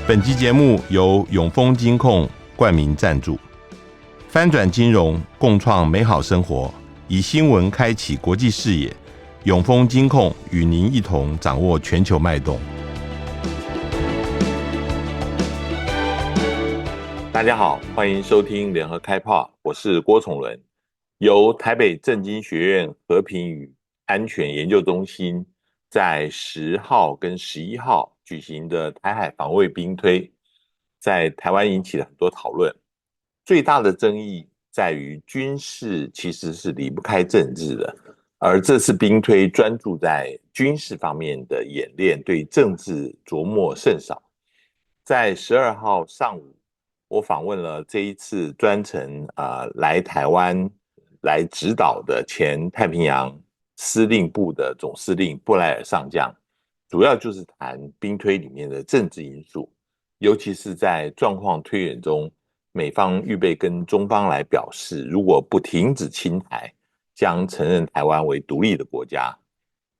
本集节目由永丰金控冠名赞助，翻转金融，共创美好生活，以新闻开启国际视野。永丰金控与您一同掌握全球脉动。大家好，欢迎收听联合开炮，我是郭崇伦。由台北政经学院和平与安全研究中心在10号跟11号举行的台海防卫兵推，在台湾引起了很多讨论。最大的争议在于军事其实是离不开政治的，而这次兵推专注在军事方面的演练，对政治琢磨甚少。在12号上午，我访问了这一次专程来台湾来指导的前太平洋司令部的总司令布莱尔上将，主要就是谈兵推里面的政治因素，尤其是在状况推演中，美方预备跟中方来表示，如果不停止侵台，将承认台湾为独立的国家。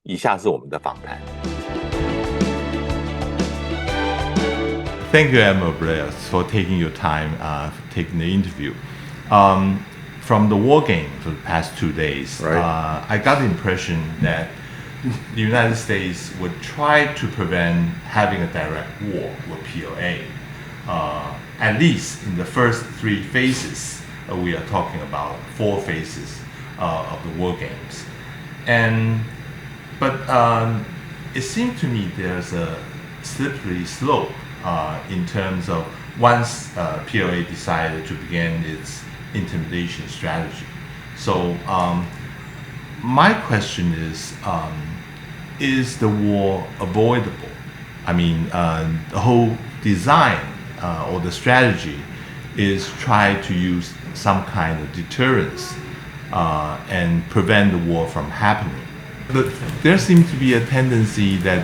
以下是我们的访谈。Thank you, Admiral Blair, for taking your time, taking the interview. From the war game for the past 2 days, right. I got the impression that the United States would try to prevent having a direct war with PLA. At least in the first 3 phases, we are talking about 4 phases of the war games. But it seems to me there's a slippery slope in terms of once PLA decided to begin its intimidation strategy. So my question is the war avoidable? I mean, the whole design or the strategy is try to use some kind of deterrence and prevent the war from happening. But there seems to be a tendency that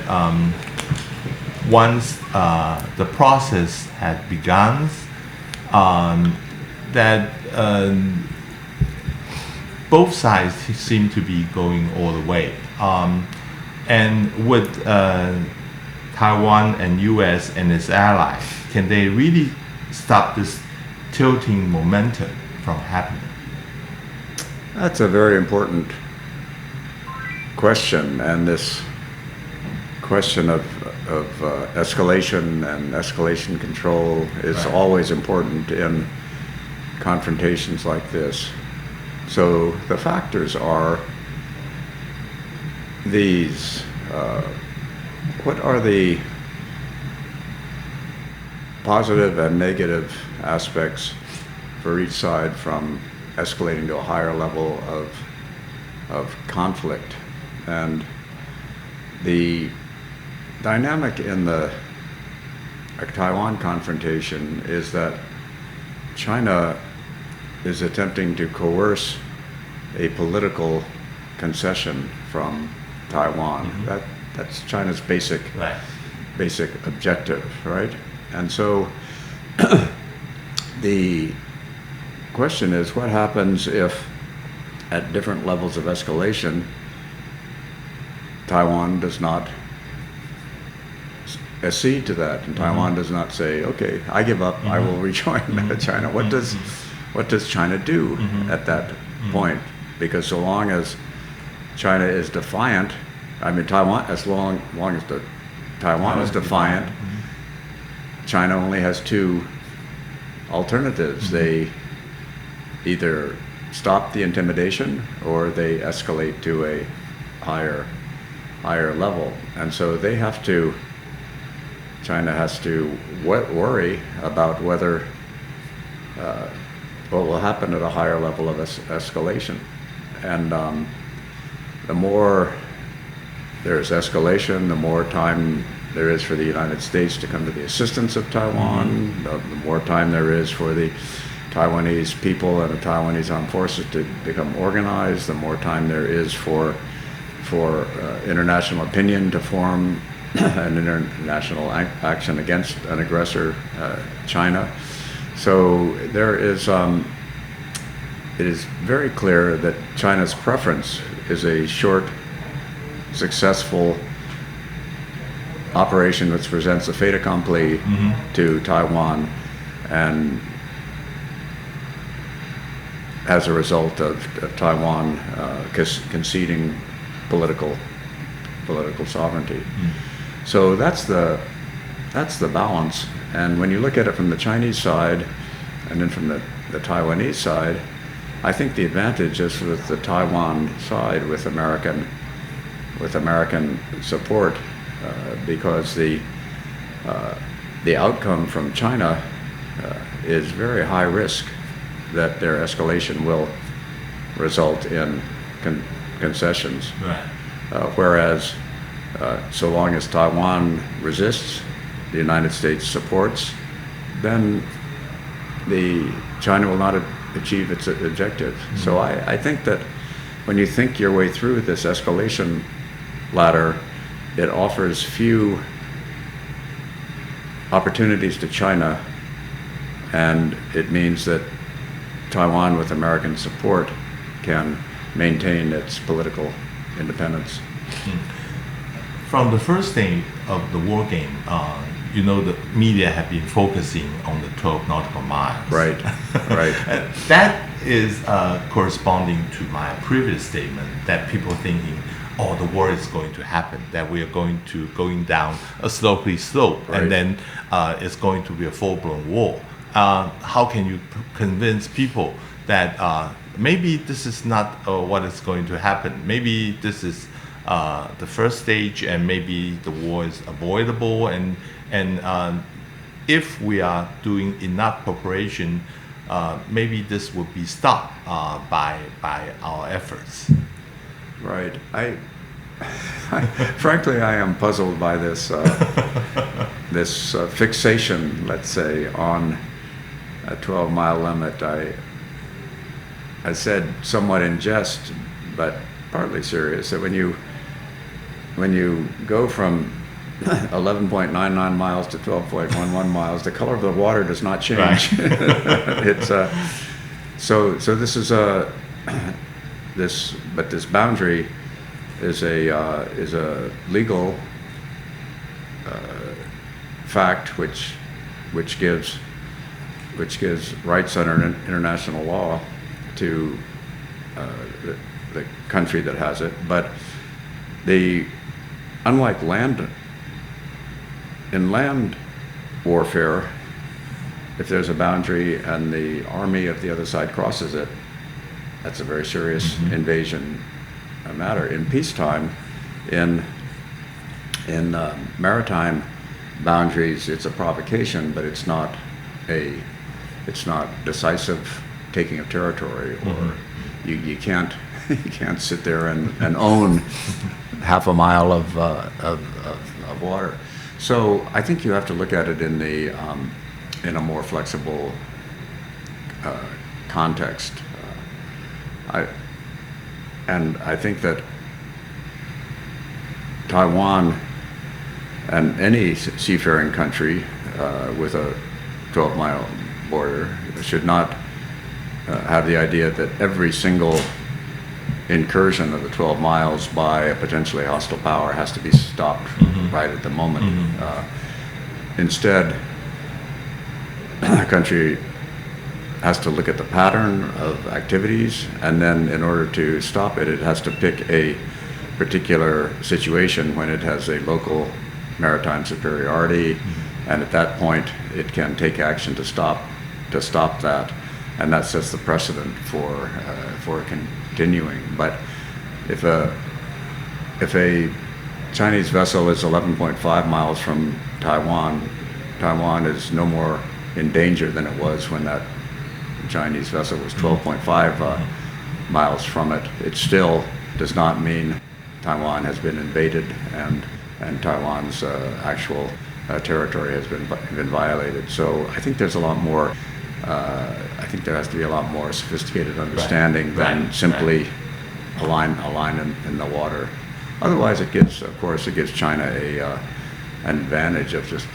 once the process had begun, that both sides seem to be going all the way. And with Taiwan and US and its allies, can they really stop this tilting momentum from happening? That's a very important question, and this question of escalation and escalation control is right. Always important in confrontations like this. So the factors are these. What are the positive and negative aspects for each side from escalating to a higher level of conflict? And the dynamic in the Taiwan confrontation is that China is attempting to coerce a political concession from Taiwan. Mm-hmm. That's China's basic objective, right? And so the question is, what happens if at different levels of escalation, Taiwan does not accede to that, and Taiwan does not say, okay, I give up, I will rejoin China. What does China do at that point? Because so long as China is defiant, I mean Taiwan, as long as Taiwan is defiant, China only has 2 alternatives. They either stop the intimidation or they escalate to a higher level. And so China has to worry about whether what will happen at a higher level of escalation. And the more there's escalation, the more time there is for the United States to come to the assistance of Taiwan, the more time there is for the Taiwanese people and the Taiwanese armed forces to become organized, the more time there is for international opinion to form an international action against an aggressor, China. So there is, it is very clear that China's preference is a short, successful operation which presents a fait accompli to Taiwan, and as a result of Taiwan conceding political sovereignty. So that's the balance. And when you look at it from the Chinese side and then from the Taiwanese side, I think the advantage is with the Taiwan side with American support, because the outcome from China is very high risk that their escalation will result in concessions. Right. Whereas so long as Taiwan resists, the United States supports, then China will not achieve its objectives. So I think that when you think your way through this escalation ladder, it offers few opportunities to China, and it means that Taiwan, with American support, can maintain its political independence. From the first day of the war game, the media have been focusing on the 12 nautical miles. Right, right. That is corresponding to my previous statement that people thinking, the war is going to happen, that we are going down a slippery slope, right. And then it's going to be a full-blown war. How can you convince people that maybe this is not what is going to happen? Maybe this is the first stage, and maybe the war is avoidable, and if we are doing enough preparation, maybe this will be stopped by our efforts. Right. Frankly, I am puzzled by this this fixation, let's say, on a 12-mile limit. I said somewhat in jest, but partly serious, that when you go from 11.99 miles to 12.11 miles, the color of the water does not change. Right. It's so this is this boundary is a legal fact which gives rights under international law to the country that has it. But unlike in land warfare, if there's a boundary and the army of the other side crosses it, that's a very serious invasion matter. In peacetime, in maritime boundaries, it's a provocation, but it's not decisive taking of territory, or you can't sit there and own half a mile of water. So I think you have to look at it in a more flexible context. I think that Taiwan and any seafaring country with a 12-mile border should not have the idea that every single incursion of the 12 miles by a potentially hostile power has to be stopped right at the moment. Instead, a country has to look at the pattern of activities, and then in order to stop it, it has to pick a particular situation when it has a local maritime superiority, and at that point it can take action to stop that, and that sets the precedent for continuing. But if a Chinese vessel is 11.5 miles from Taiwan, Taiwan is no more in danger than it was when that Chinese vessel was 12.5 miles from it. It still does not mean Taiwan has been invaded and Taiwan's actual territory has been violated. So I think there's a lot more. I think there has to be a lot more sophisticated understanding than simply a line in the water. Otherwise, it gives China an advantage of just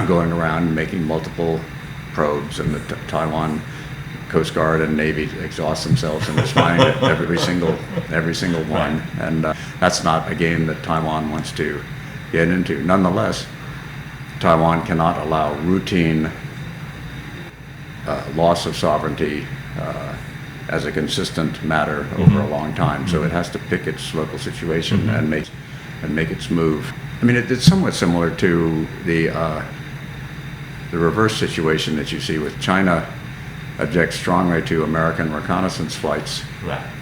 going around and making multiple probes, and the Taiwan Coast Guard and Navy exhaust themselves in responding to every single one, and that's not a game that Taiwan wants to get into. Nonetheless, Taiwan cannot allow routine loss of sovereignty as a consistent matter over a long time. So it has to pick its local situation and make its move. I mean, it's somewhat similar to the reverse situation that you see with China objects strongly to American reconnaissance flights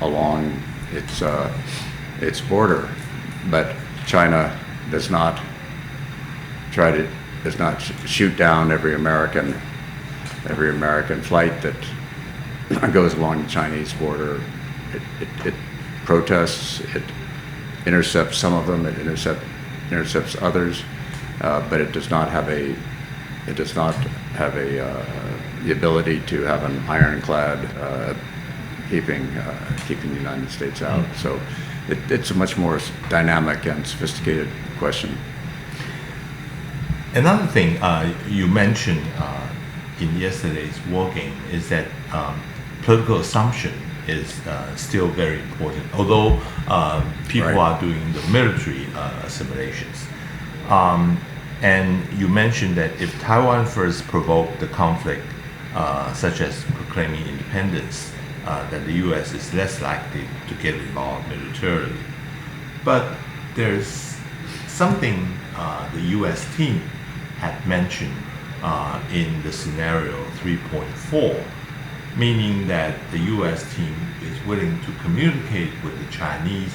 along its border, but China does not shoot down every American flight that goes along the Chinese border. It protests, it intercepts some of them, it intercepts others, but it does not have the ability to have an ironclad keeping the United States out. So it's a much more dynamic and sophisticated question. Another thing you mentioned in yesterday's war game is that political assumption is still very important, although people are doing the military assimilations. And you mentioned that if Taiwan first provoked the conflict, such as proclaiming independence, that the U.S. is less likely to get involved militarily. But there's something the U.S. team had mentioned in the scenario 3.4, meaning that the U.S. team is willing to communicate with the Chinese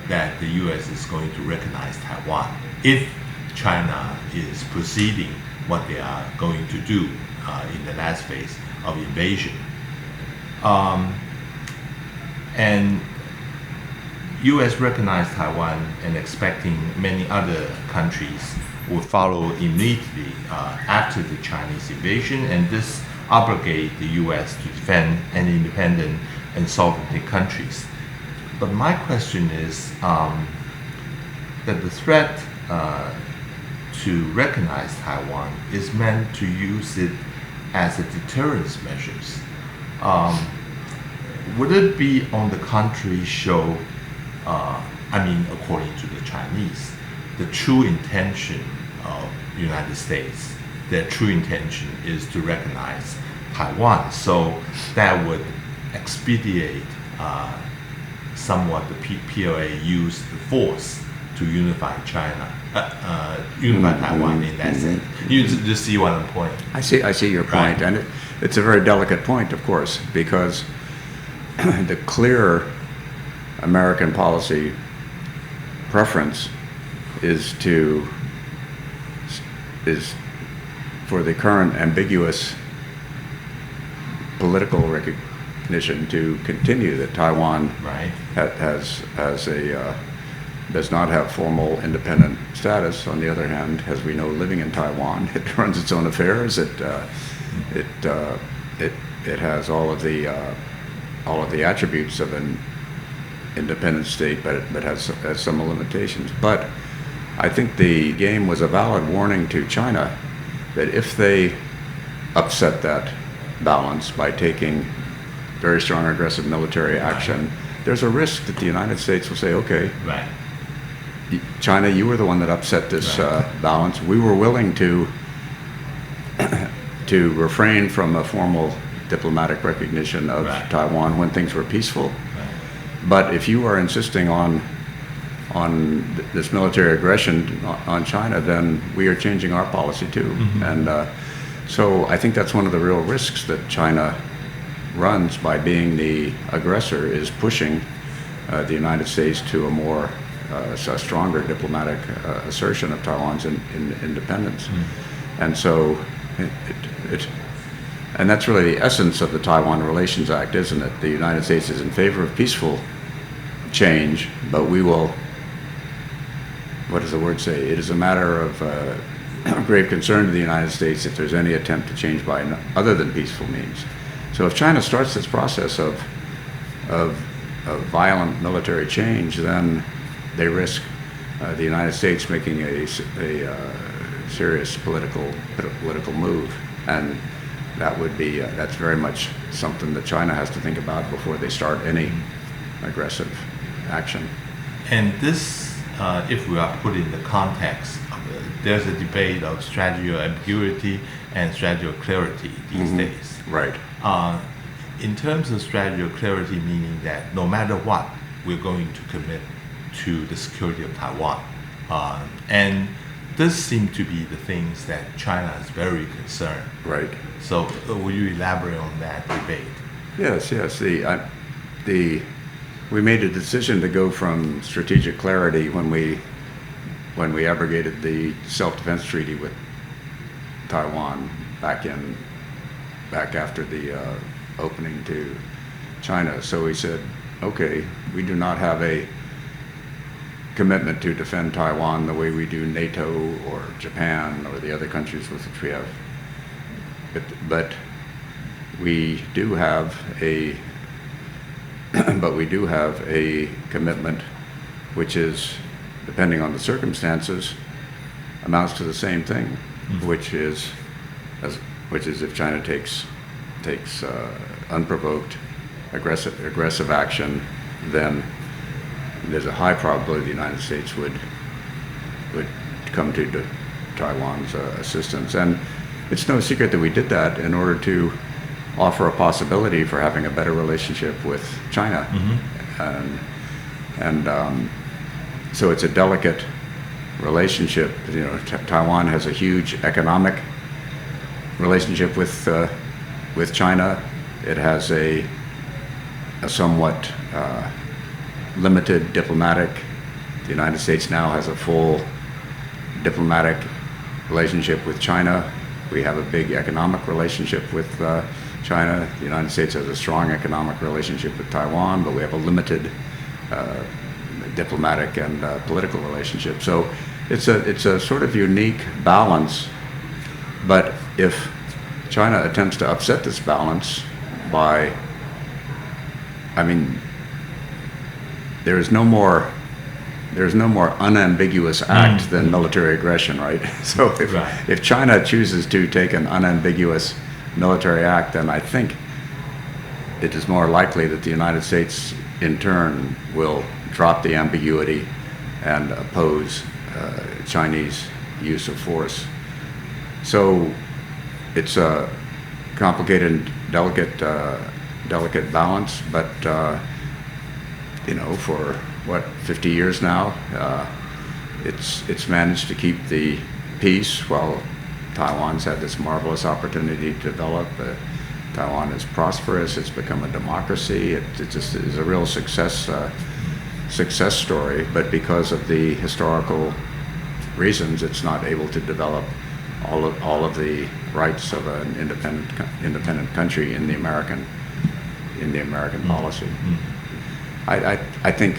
that the U.S. is going to recognize Taiwan if China is proceeding what they are going to do in the last phase of invasion. And U.S. recognized Taiwan and expecting many other countries would follow immediately after the Chinese invasion, and this obligate the U.S. to defend any independent and sovereign countries. But my question is that the threat to recognize Taiwan is meant to use it as a deterrence measures. Would it be, on the contrary, show, according to the Chinese, the true intention of the United States? Their true intention is to recognize Taiwan, so that would expedite somewhat the PLA use the force to unify China, unify Taiwan in that sense. You see what I'm pointing? I see your point, and it's a very delicate point, of course, because the clear American policy preference is for the current ambiguous political recognition to continue, that Taiwan does not have formal independent status. On the other hand, as we know, living in Taiwan, it runs its own affairs. It has all of the attributes of an independent state, but it has some limitations. But I think the game was a valid warning to China that if they upset that balance by taking very strong aggressive military action, there's a risk that the United States will say, okay, China, you were the one that upset this balance. We were willing to refrain from a formal diplomatic recognition of Taiwan when things were peaceful. But if you are insisting on this military aggression on China, then we are changing our policy too. And so I think that's one of the real risks that China runs by being the aggressor, is pushing the United States to a stronger diplomatic assertion of Taiwan's independence. And so and that's really the essence of the Taiwan Relations Act, isn't it? The United States is in favor of peaceful change, but we will, what does the word say? It is a matter of grave concern to the United States if there's any attempt to change by other than peaceful means. So if China starts this process of violent military change, then they risk the United States making a serious political move, and that's very much something that China has to think about before they start any aggressive action. And this if we are put in the context, there's a debate of strategy of ambiguity and strategy of clarity these days. Right. In terms of strategy of clarity, meaning that no matter what, we're going to commit to the security of Taiwan. And this seems to be the things that China is very concerned. Right. So will you elaborate on that debate? Yes. We made a decision to go from strategic clarity when we abrogated the self-defense treaty with Taiwan back after the opening to China. So we said, okay, we do not have a commitment to defend Taiwan the way we do NATO or Japan or the other countries with which we have. But we do have a commitment which is, depending on the circumstances, amounts to the same thing, which is if China takes unprovoked aggressive action, then there's a high probability the United States would come to Taiwan's assistance. And it's no secret that we did that in order to offer a possibility for having a better relationship with China. So it's a delicate relationship. Taiwan has a huge economic relationship with China. It has a somewhat limited diplomatic. The United States now has a full diplomatic relationship with China. We have a big economic relationship with China. The United States has a strong economic relationship with Taiwan, but we have a limited diplomatic and political relationship. So it's a sort of unique balance. But if China attempts to upset this balance by, there's no more unambiguous act than military aggression, right? So if China chooses to take an unambiguous military act, then I think it is more likely that the United States in turn will drop the ambiguity and oppose Chinese use of force. So it's a complicated, delicate balance, but for 50 years now, it's managed to keep the peace while Taiwan's had this marvelous opportunity to develop. Taiwan is prosperous. It's become a democracy. It just is a real success story. But because of the historical reasons, it's not able to develop all of the rights of an independent country in the American policy. I think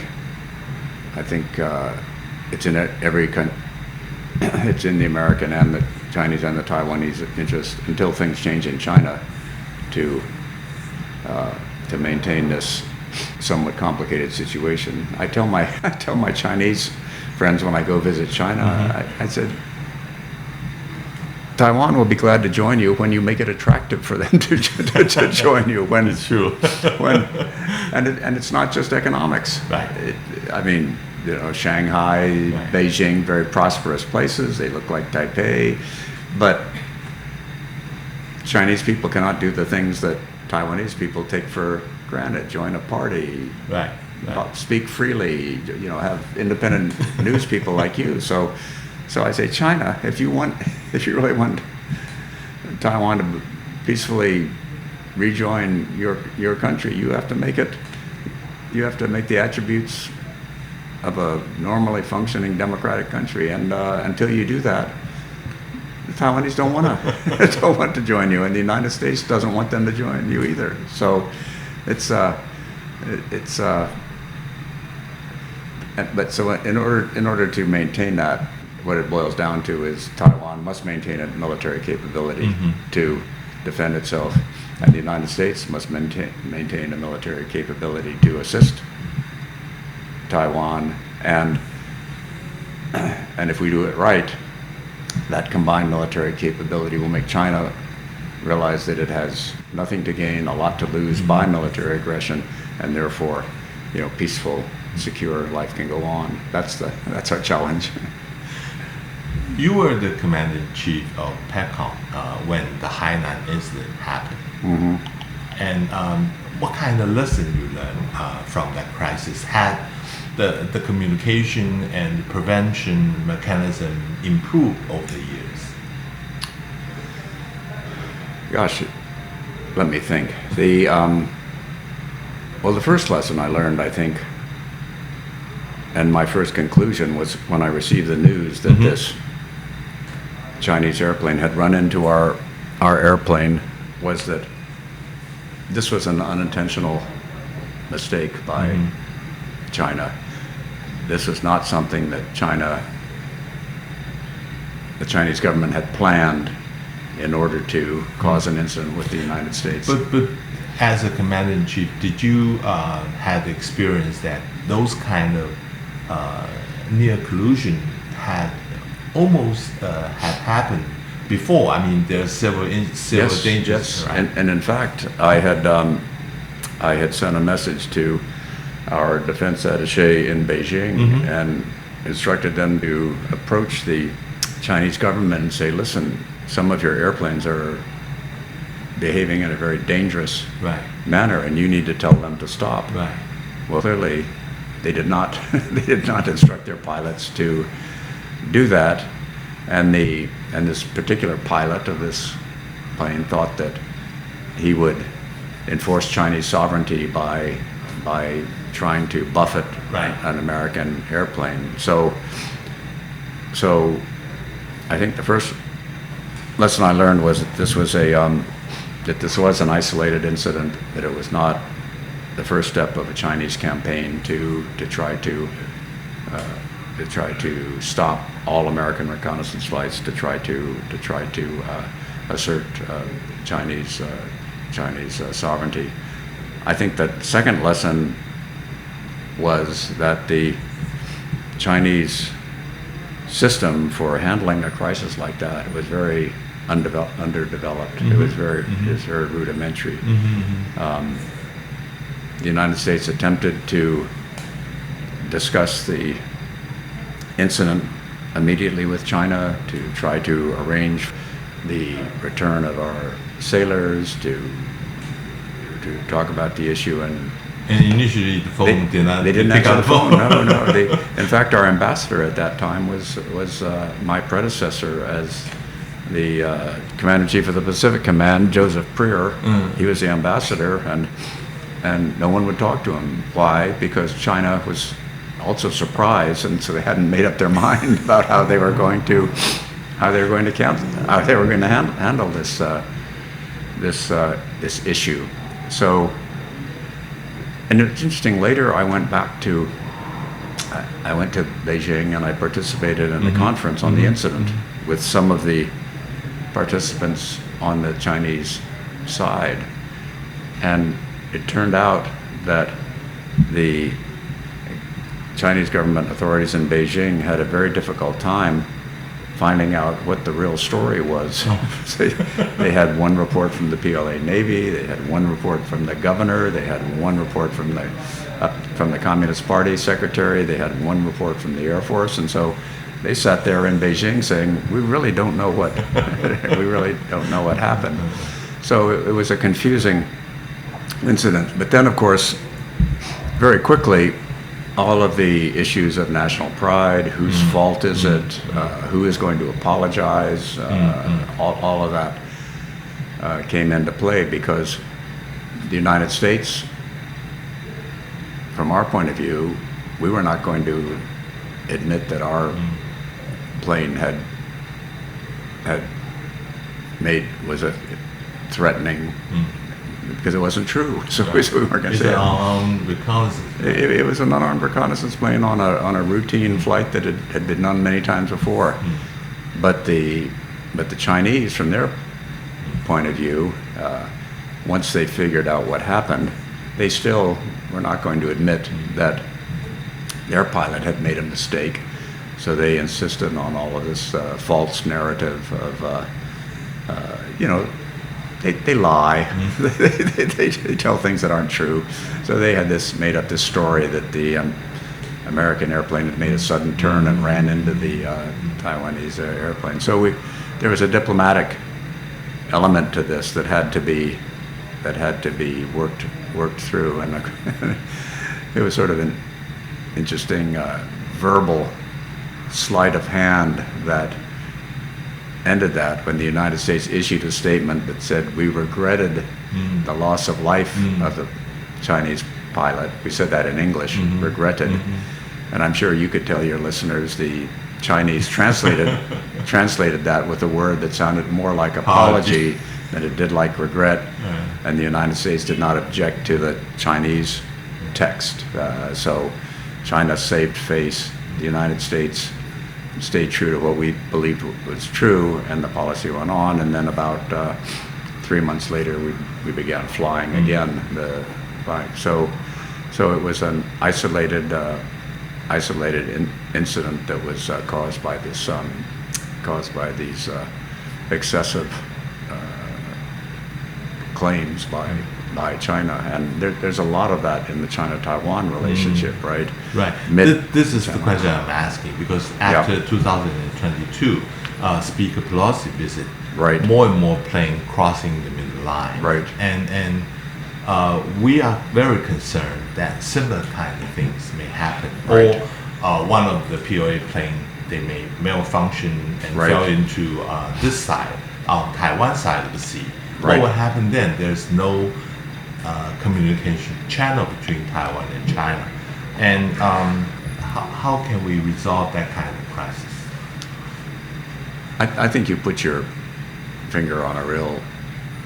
it's in every it's in the American and the Chinese and the Taiwanese interest, until things change in China, to maintain this somewhat complicated situation. I tell my Chinese friends when I go visit China, I said, Taiwan will be glad to join you when you make it attractive for them to join you. When it's true. And it's not just economics. Right. Shanghai, right. Beijing, very prosperous places. They look like Taipei, but Chinese people cannot do the things that Taiwanese people take for granted. Join a party. Right. Speak freely. Have independent news people like you. So I say, China, if you really want Taiwan to peacefully rejoin your country, you have to make the attributes of a normally functioning democratic country. And until you do that, the Taiwanese don't want to join you, and the United States doesn't want them to join you either. So but in order to maintain that, what it boils down to is Taiwan must maintain a military capability to defend itself, and the United States must maintain a military capability to assist Taiwan, and if we do it right, that combined military capability will make China realize that it has nothing to gain, a lot to lose by military aggression, and therefore, peaceful secure, life can go on. That's our challenge. You were the commander-in-chief of PECOM when the Hainan incident happened. Mm-hmm. And what kind of lesson you learned from that crisis? Had the communication and prevention mechanism improved over the years? Gosh, let me think. Well, the first lesson I learned, I think, and my first conclusion was when I received the news that this Chinese airplane had run into our airplane, was that this was an unintentional mistake by China. This was not something that the Chinese government had planned in order to cause an incident with the United States. But as a commander-in-chief, did you have the experience that those kind of near collusion had almost had happened before? I mean, there are several dangers. Yes. Right? And in fact, I had sent a message to our defense attaché in Beijing and instructed them to approach the Chinese government and say, listen, some of your airplanes are behaving in a very dangerous manner, and you need to tell them to stop. Right. Well, clearly, they did not. They did not instruct their pilots to do that, and this particular pilot of this plane thought that he would enforce Chinese sovereignty by trying to buffet an American airplane. So I think the first lesson I learned was that this was an isolated incident, that it was not the first step of a Chinese campaign to try to stop all American reconnaissance flights, to try to assert Chinese sovereignty. I think that second lesson was that the Chinese system for handling a crisis like that was very underdeveloped. It was very rudimentary. The United States attempted to discuss the incident immediately with China, to try to arrange the return of our sailors, to talk about the issue, and initially the phone they didn't answer the phone. No. In fact, our ambassador at that time was my predecessor as the commander-in-chief of the Pacific Command, Joseph Prier. He was the ambassador, and no one would talk to him. Why? Because China was also surprised, and so they hadn't made up their mind about how they were going to handle this issue. So, and it's interesting. Later, I went to Beijing, and I participated in a conference on the incident with some of the participants on the Chinese side, and it turned out that the Chinese government authorities in Beijing had a very difficult time finding out what the real story was. So they had one report from the PLA Navy, they had one report from the governor, they had one report from the Communist Party secretary, they had one report from the Air Force, and so they sat there in Beijing saying, we really don't know what happened. So it was a confusing incident. But then, of course, very quickly, all of the issues of national pride, whose fault is it, who is going to apologize, all of that came into play, because the United States, from our point of view, we were not going to admit that our plane was a threatening, because it wasn't true. So we weren't going to say it. Reconnaissance. It was an unarmed reconnaissance plane on a routine flight that had been done many times before. But the Chinese, from their point of view, once they figured out what happened, they still were not going to admit that their pilot had made a mistake. So they insisted on all of this false narrative of, they lie. They tell things that aren't true. So they had made up this story that the American airplane had made a sudden turn and ran into the Taiwanese airplane. So there was a diplomatic element to this that had to be worked through, and it was sort of an interesting verbal sleight of hand that ended that when the United States issued a statement that said we regretted the loss of life of the Chinese pilot. We said that in English, regretted. And I'm sure you could tell your listeners the Chinese translated that with a word that sounded more like apology than it did like regret. And the United States did not object to the Chinese text. So China saved face. The United States stayed true to what we believed was true, and the policy went on. And then about 3 months later, we began flying again. So it was an isolated incident that was caused by these excessive claims by China, and there's a lot of that in the China-Taiwan relationship, right? Right. This is the question I'm asking, because after 2022 Speaker Pelosi visit, right, more and more plane crossing the middle line, right, and we are very concerned that similar kind of things may happen, right, or one of the POA plane, they may malfunction and right, fell into this side, on Taiwan side of the sea. Right. What would happen then? There's no communication channel between Taiwan and China, and how can we resolve that kind of crisis? I think you put your finger on a real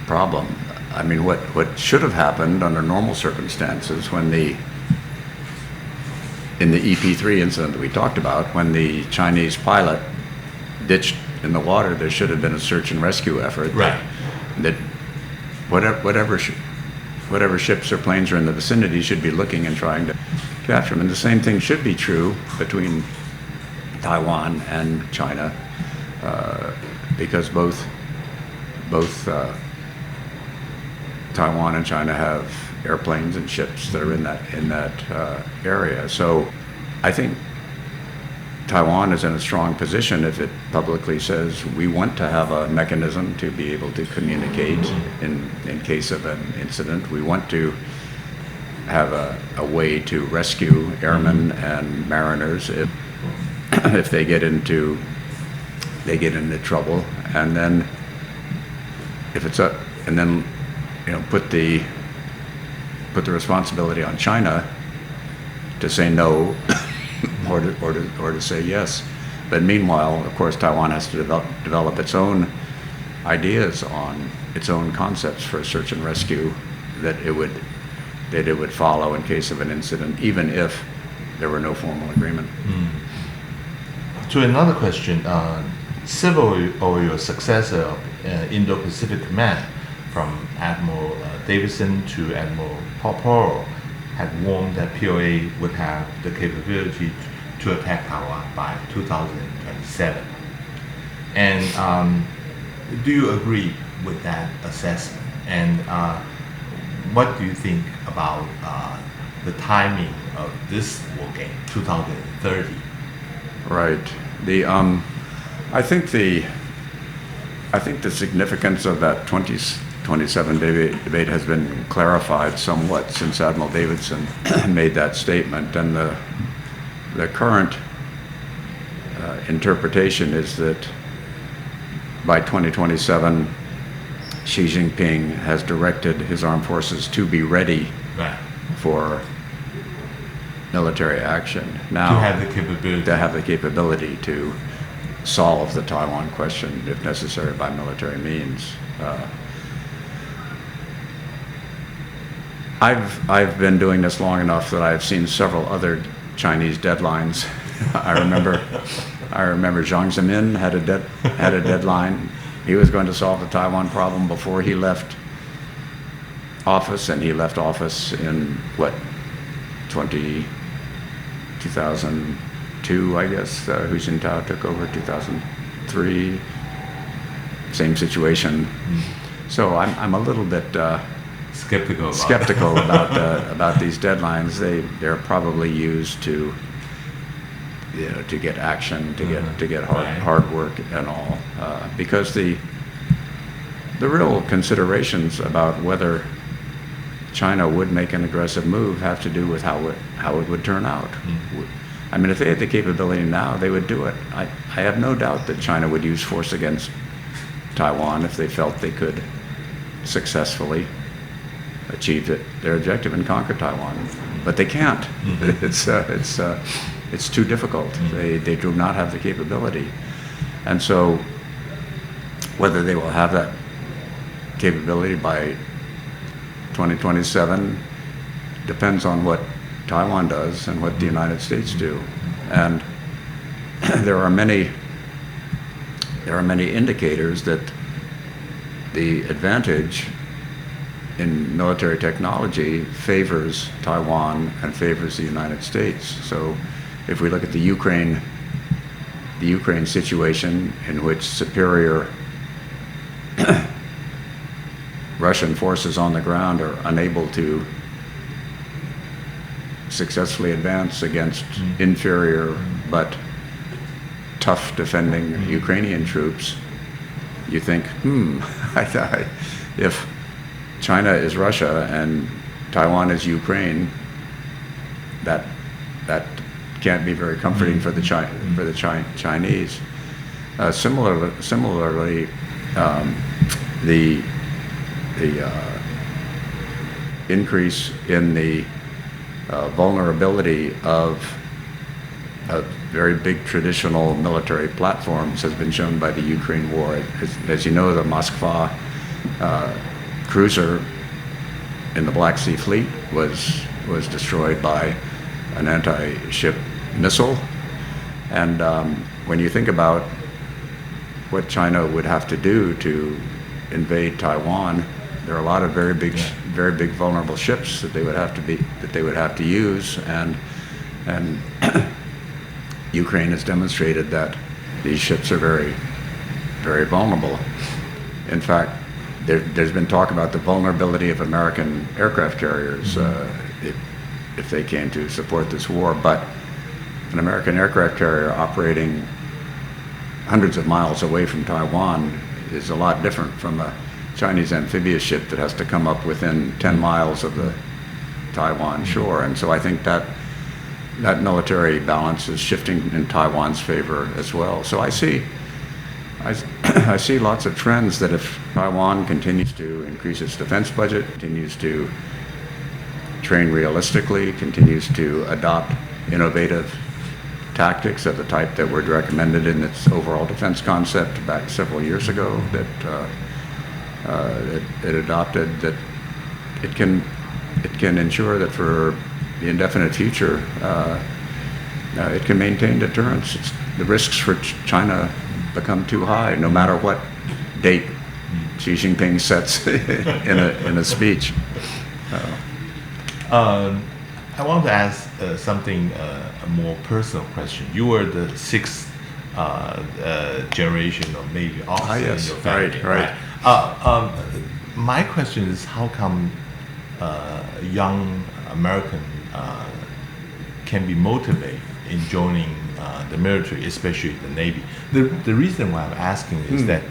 problem. I mean, what should have happened under normal circumstances, in the EP3 incident that we talked about, when the Chinese pilot ditched in the water, there should have been a search and rescue effort. Right. That whatever ships or planes are in the vicinity should be looking and trying to capture them. And the same thing should be true between Taiwan and China, because both Taiwan and China have airplanes and ships that are in that area. So I think Taiwan is in a strong position if it publicly says we want to have a mechanism to be able to communicate in case of an incident. We want to have a way to rescue airmen and mariners if they get into trouble, and then put the responsibility on China to say no or to say yes. But meanwhile, of course, Taiwan has to develop its own ideas on its own concepts for search and rescue that it would follow in case of an incident, even if there were no formal agreement. To another question, several of your successor of Indo-Pacific Command, from Admiral Davidson to Admiral Poporo, had warned that POA would have the capability to attack Taiwan by 2027. And do you agree with that assessment? And what do you think about the timing of this war game, 2030? Right. I think the significance of that 2027 debate has been clarified somewhat since Admiral Davidson made that statement, and the current interpretation is that by 2027, Xi Jinping has directed his armed forces to be ready for military action. Now, to have the capability to solve the Taiwan question, if necessary, by military means. I've been doing this long enough that I've seen several other Chinese deadlines. I remember Jiang Zemin had a deadline. He was going to solve the Taiwan problem before he left office, and he left office in 2002, I guess. Hu Jintao took over 2003. Same situation. So I'm a little bit skeptical about these deadlines. They're probably used to to get action, to get hard work and all, because the real considerations about whether China would make an aggressive move have to do with how it would turn out. I mean, if they had the capability now, they would do it. I have no doubt that China would use force against Taiwan if they felt they could successfully achieve their objective and conquer Taiwan. But they can't. It's too difficult. They do not have the capability. And so whether they will have that capability by 2027 depends on what Taiwan does and what the United States do. And there are many indicators that the advantage in military technology favors Taiwan and favors the United States. So if we look at the Ukraine situation, in which superior Russian forces on the ground are unable to successfully advance against inferior but tough defending Ukrainian troops, you think, if China is Russia and Taiwan is Ukraine, that can't be very comforting for the Chinese. Similarly, the increase in the vulnerability of very big traditional military platforms has been shown by the Ukraine war. As you know, the Moskva cruiser in the Black Sea Fleet was destroyed by an anti-ship missile. And when you think about what China would have to do to invade Taiwan, there are a lot of very big vulnerable ships that they would have to use, and Ukraine has demonstrated that these ships are very, very vulnerable. In fact, there's been talk about the vulnerability of American aircraft carriers if they came to support this war, but an American aircraft carrier operating hundreds of miles away from Taiwan is a lot different from a Chinese amphibious ship that has to come up within 10 miles of the Taiwan shore. And so I think that military balance is shifting in Taiwan's favor as well. So I see lots of trends that if Taiwan continues to increase its defense budget, continues to train realistically, continues to adopt innovative tactics of the type that were recommended in its overall defense concept back several years ago, that it adopted, that it can ensure that for the indefinite future it can maintain deterrence. The risks for China become too high, no matter what date Xi Jinping sets in a speech. I want to ask something, a more personal question. You were the sixth generation of Navy officer in your family, right. My question is, how come young American can be motivated in joining the military, especially the Navy? The reason why I'm asking is that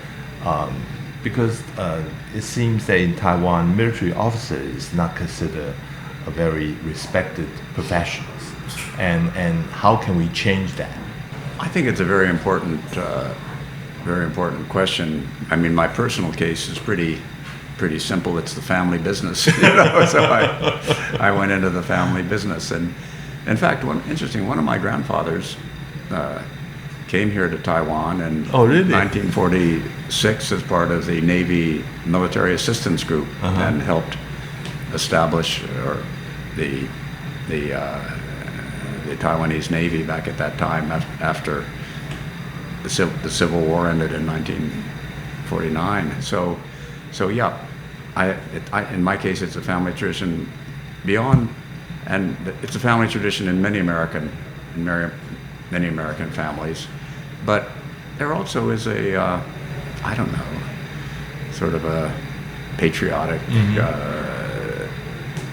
because it seems that in Taiwan, military officer is not considered a very respected profession, and how can we change that? I think it's a very important question. I mean, my personal case is pretty simple. It's the family business, So I went into the family business, and in fact, one of my grandfathers came here to Taiwan in 1946 as part of the Navy Military Assistance Group, and helped establish the Taiwanese Navy back at that time after the Civil War ended in 1949. So yeah, in my case, it's a family tradition and it's a family tradition in many American families. But there also is a sort of a patriotic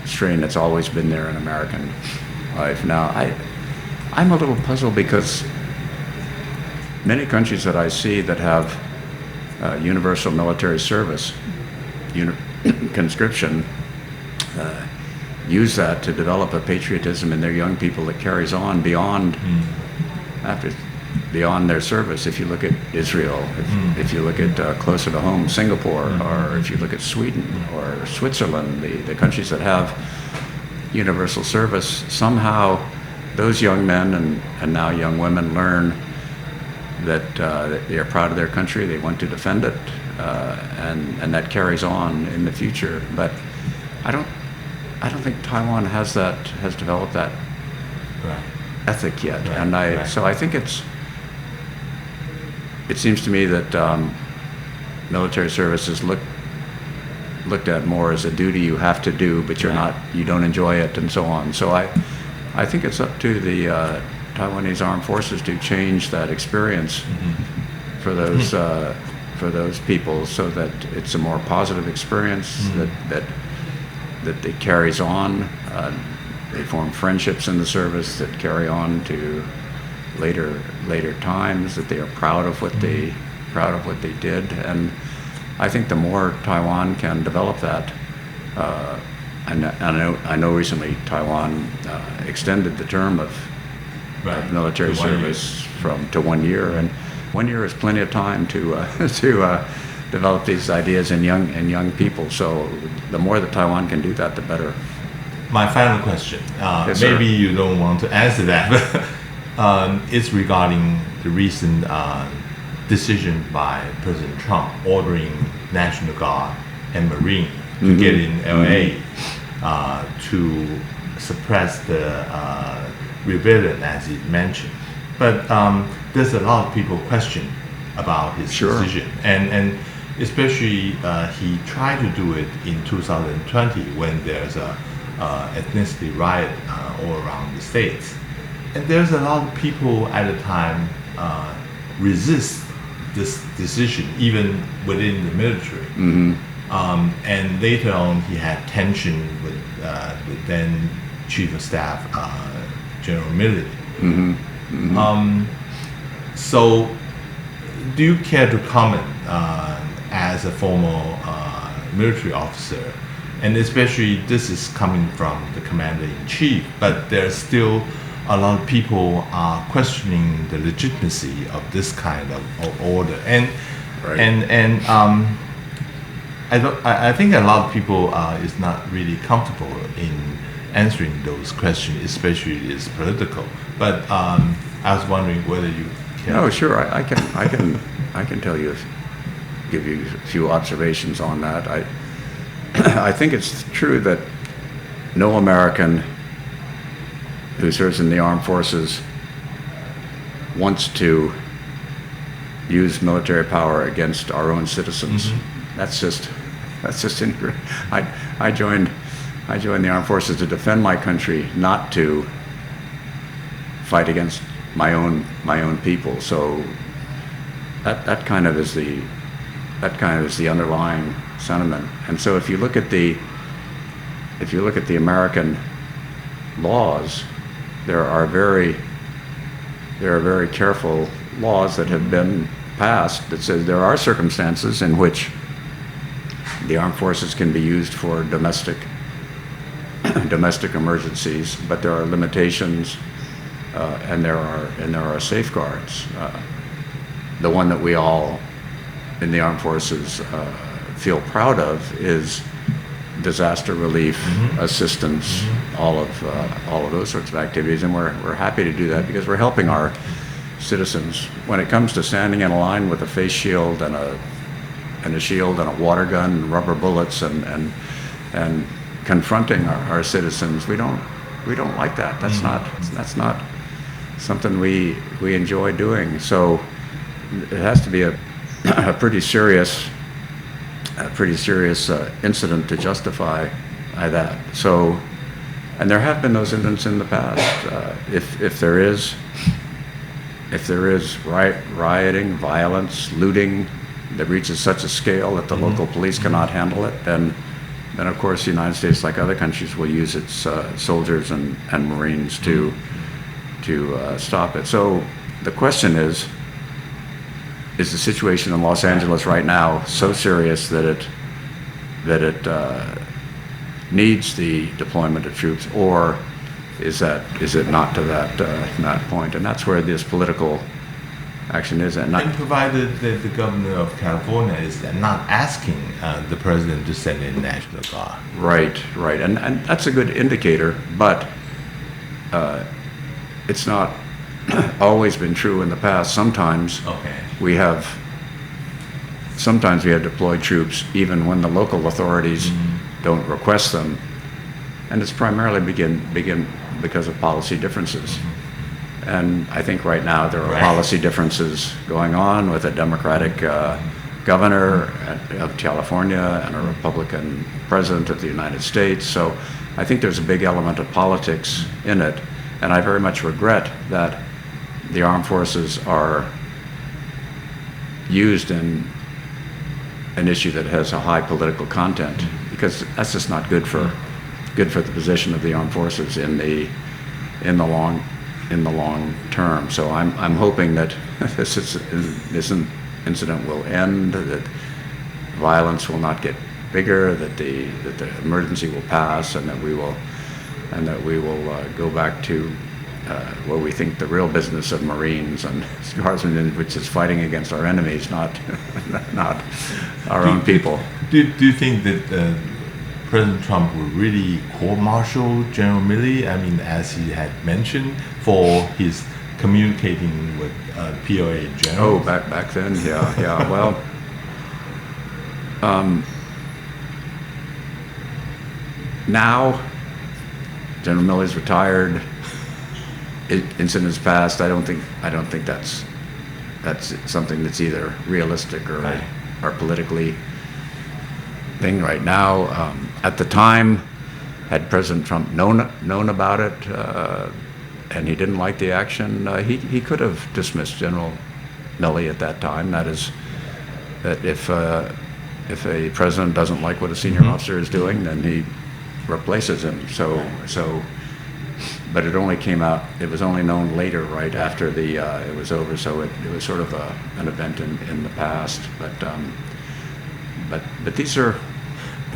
strain that's always been there in American life. Now, I'm a little puzzled because many countries that I see that have universal military service, conscription, use that to develop a patriotism in their young people that carries on beyond beyond their service. If you look at Israel, if you look at closer to home, Singapore, or if you look at Sweden or Switzerland, the countries that have universal service, somehow those young men and now young women learn that they are proud of their country, they want to defend it, and that carries on in the future. But I don't think Taiwan has developed that ethic yet. So I think it seems to me that military service is looked at more as a duty you have to do, but you don't enjoy it, and so on. So I think it's up to the Taiwanese armed forces to change that experience for those people, so that it's a more positive experience that it carries on. They form friendships in the service that carry on to later times, that they are proud of what they did. And I think the more Taiwan can develop that, I know recently Taiwan extended the term of military service to 1 year, and 1 year is plenty of time to develop these ideas in young people. So the more that Taiwan can do that, the better. My final question, Yes, maybe sir. you don't want to answer that, but it's regarding the recent decision by President Trump ordering National Guard and Marine to get in LA to suppress the rebellion, as he mentioned. But there's a lot of people question about his decision, and especially he tried to do it in 2020 when there's a ethnicity riot all around the states, and there's a lot of people at the time resist this decision, even within the military. And later on, he had tension with then Chief of Staff General Milley. So, do you care to comment as a former military officer, and especially this is coming from the Commander-in-Chief, but there's still a lot of people are questioning the legitimacy of this kind of order, and I think a lot of people is not really comfortable in answering those questions, especially it's political. But I was wondering whether you can. No, sure. I can tell you, give you a few observations on that. I think it's true that no American who serves in the armed forces wants to use military power against our own citizens. That's just incorrect. I joined the armed forces to defend my country, not to fight against my own people. So that kind of is the underlying sentiment. And so if you look at the American laws, there are very careful laws that have been passed that says there are circumstances in which the armed forces can be used for domestic emergencies, but there are limitations, and there are safeguards. The one that we all in the armed forces feel proud of is disaster relief, assistance, all of those sorts of activities, and we're happy to do that because we're helping our citizens. When it comes to standing in a line with a face shield and a shield and a water gun and rubber bullets and confronting our citizens, we don't like that. That's not something we enjoy doing. So it has to be a pretty serious incident to justify that. So, and there have been those incidents in the past. If there is rioting, violence, looting that reaches such a scale that the local police cannot handle it, then of course the United States, like other countries, will use its soldiers and Marines to stop it. So the question is the situation in Los Angeles right now so serious that it needs the deployment of troops, or is it not to that point? And that's where this political action is. And provided that the governor of California is not asking the president to send in National Guard. Right, and that's a good indicator, but it's not always been true in the past. Sometimes we have deployed troops even when the local authorities don't request them, and it's primarily begin because of policy differences. And I think right now there are policy differences going on with a Democratic governor of California and a Republican president of the United States. So I think there's a big element of politics in it, and I very much regret that the armed forces are used in an issue that has a high political content, because that's just not good for the position of the armed forces in the long term. So I'm hoping that this incident will end, that violence will not get bigger, that the emergency will pass, and that we will go back to what we think the real business of Marines and Guardsmen, which is fighting against our enemies, not our own people. Do you think that President Trump will really court-martial General Milley? I mean, as he had mentioned, for his communicating with PLA generals. Oh, back then, yeah. Well, now General Milley's retired. Incidents past. I don't think that's something that's either realistic or politically thing right now. At the time, had President Trump known about it and he didn't like the action, he could have dismissed General Milley at that time. That is, that if a president doesn't like what a senior officer is doing, then he replaces him. So. But it only came out, it was only known later, right after it was over, so it was sort of an event in the past. But these are...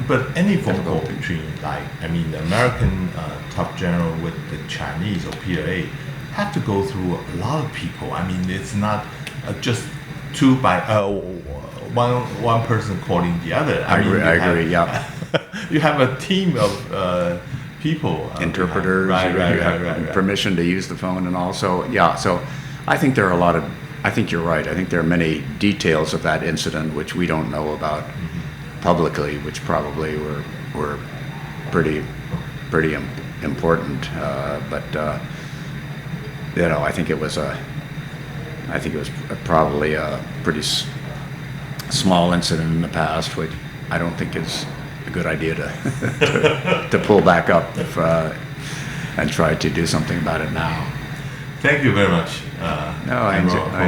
But any phone call between, the American top general with the Chinese or PLA have to go through a lot of people. I mean, it's not just one person calling the other. I agree, yeah. You have a team of... people, interpreters, right. Permission to use the phone, and also, so I think there are I think you're right. I think there are many details of that incident which we don't know about publicly, which probably were pretty important. But I think it was probably a pretty small incident in the past, which I don't think is a good idea to pull back up and try to do something about it now. Thank you very much. I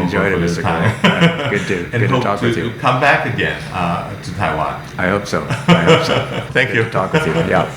enjoyed it, Mr. Cole. Good to talk with you. Come back again to Taiwan. I hope so. Thank you. Good to talk with you. Yeah.